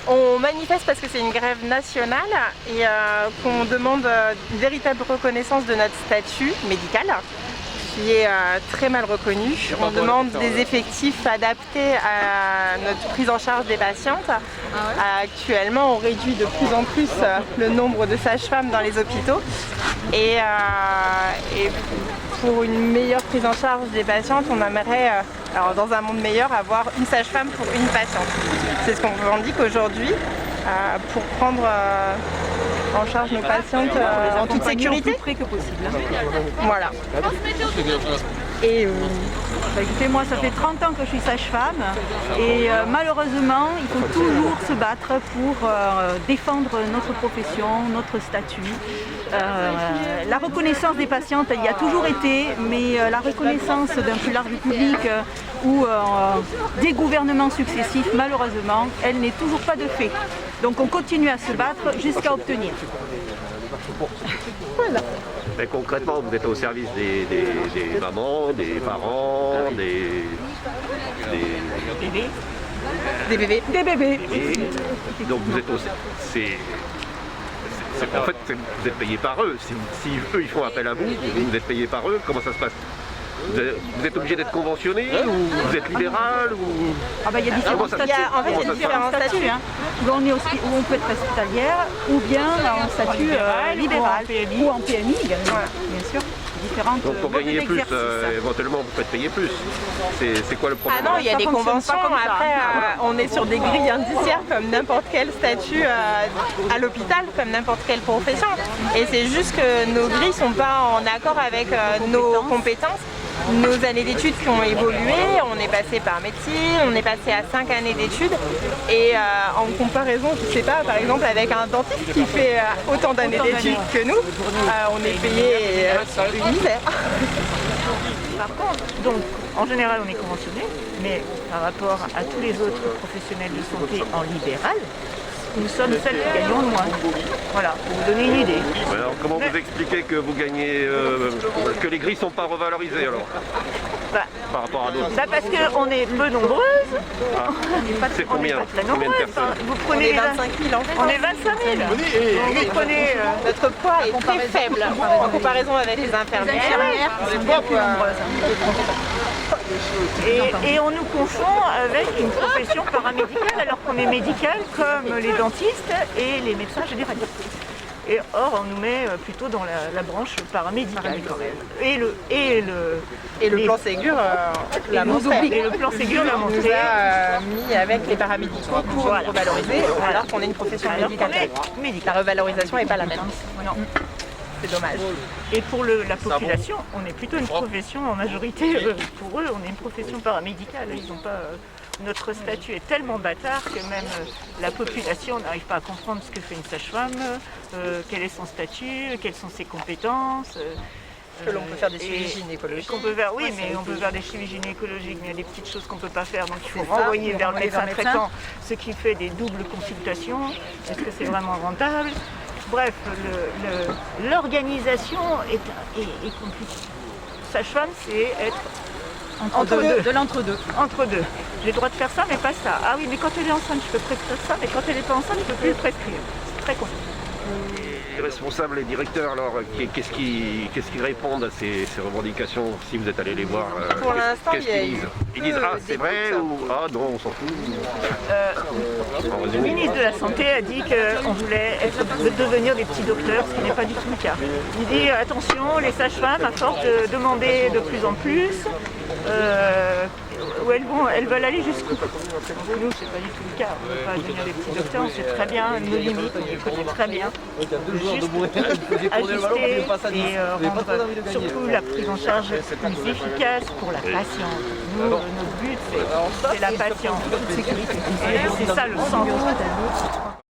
On manifeste parce que c'est une grève nationale et qu'on demande une véritable reconnaissance de notre statut médical qui est très mal reconnu. On demande des effectifs adaptés à notre prise en charge des patientes. Actuellement, on réduit de plus en plus le nombre de sages-femmes dans les hôpitaux et pour une meilleure prise en charge des patientes, on aimerait, alors dans un monde meilleur, avoir une sage-femme pour une patiente. C'est ce qu'on revendique aujourd'hui pour prendre en charge nos patientes en toute sécurité. Le plus près que possible. Voilà. Et écoutez, moi ça fait 30 ans que je suis sage-femme et malheureusement il faut toujours se battre pour défendre notre profession, notre statut. La reconnaissance des patientes, il y a toujours été, mais la reconnaissance d'un plus large public ou des gouvernements successifs, malheureusement, elle n'est toujours pas de fait. Donc on continue à se battre jusqu'à obtenir. Voilà. Mais concrètement, vous êtes au service des mamans, des parents, des Bébé. Des bébés. Des bébés. Et donc vous êtes au en fait, vous êtes payé par eux. Si eux ils font appel à vous, vous êtes payé par eux. Comment ça se passe? Vous êtes obligé d'être conventionné ou vous êtes libéral ou... Ah bah, il y a différents statuts. En fait, il y a différents statuts. Où on peut être hospitalière ou bien en statut libéral ou en PMI également, bien sûr. Différentes donc pour modes gagner plus, d'exercice. Éventuellement vous faites payer plus. C'est quoi le problème? Ah non, il y a Ça des fonctionne conventions. pas comme ça. Après, on est sur des grilles indiciaires comme n'importe quel statut à l'hôpital, comme n'importe quelle profession. Et c'est juste que nos grilles ne sont pas en accord avec nos compétences. Nos années d'études qui ont évolué, on est passé par médecine, on est passé à 5 années d'études et en comparaison, je ne sais pas, par exemple avec un dentiste qui fait autant d'années d'études que nous, on est payé une misère. Par contre, donc, en général, on est conventionné, mais par rapport à tous les autres professionnels de santé en libéral, nous sommes celles qui gagnons le moins. Voilà, pour vous donner une idée. Alors comment vous expliquez que vous gagnez, que les grilles ne sont pas revalorisées alors par rapport à d'autres? Parce qu'on est peu nombreuses. C'est combien? On n'est pas très Combien de nombreuses. personnes? Vous On prenez est 25 000 en fait. On est 25 000. Vous prenez Notre poids est très faible en comparaison avec les infirmières. qui sont bien plus nombreuses. Et on nous confond avec une profession paramédicale alors qu'on est médical comme les dentistes et les médecins généralistes. Et or on nous met plutôt dans la branche paramédicale quand même. Et le plan Ségur l'a montré. Et le plan Ségur l'a montré. Il nous a mis avec les paramédicaux pour Voilà. revaloriser alors qu'on est une profession médicale. La revalorisation n'est pas la même. Non. C'est dommage. Et pour la population, on est plutôt une profession en majorité. Pour eux, on est une profession paramédicale. Ils ont pas, notre statut est tellement bâtard que même la population n'arrive pas à comprendre ce que fait une sage-femme, quel est son statut, quelles sont ses compétences. Que l'on peut faire des suivis gynécologiques. Oui, mais on peut faire des suivis gynécologiques, mais il y a des petites choses qu'on ne peut pas faire. Donc il faut renvoyer vers le médecin traitant, ce qui fait des doubles consultations. Est-ce que c'est vraiment rentable? Bref, l'organisation est compliquée. Sage-femme, c'est être entre deux. De l'entre-deux. Entre deux. J'ai le droit de faire ça, mais pas ça. Ah oui, mais quand elle est enceinte, je peux prescrire ça, mais quand elle n'est pas enceinte, je ne peux plus le prescrire. C'est très compliqué. Les responsables, les directeurs, alors, qu'est-ce qu'ils répondent à ces revendications si vous êtes allé les voir? Pour l'instant, qu'est-ce qu'ils disent? Ils disent ah c'est vrai ou ah non on s'en fout. Le ministre de la Santé a dit qu'on voulait devenir des petits docteurs, ce qui n'est pas du tout le cas. Il dit attention, les sages-femmes, à force de demander de plus en plus, où elles veulent aller jusqu'où. Pour nous, c'est pas du tout le cas. On ne veut pas devenir des petits docteurs, on sait très bien nos limites, on les connaît très bien. Juste ajuster et rendre surtout la prise en charge plus efficace pour la patiente. Nous, notre but, c'est la patiente. Et c'est ça le centre.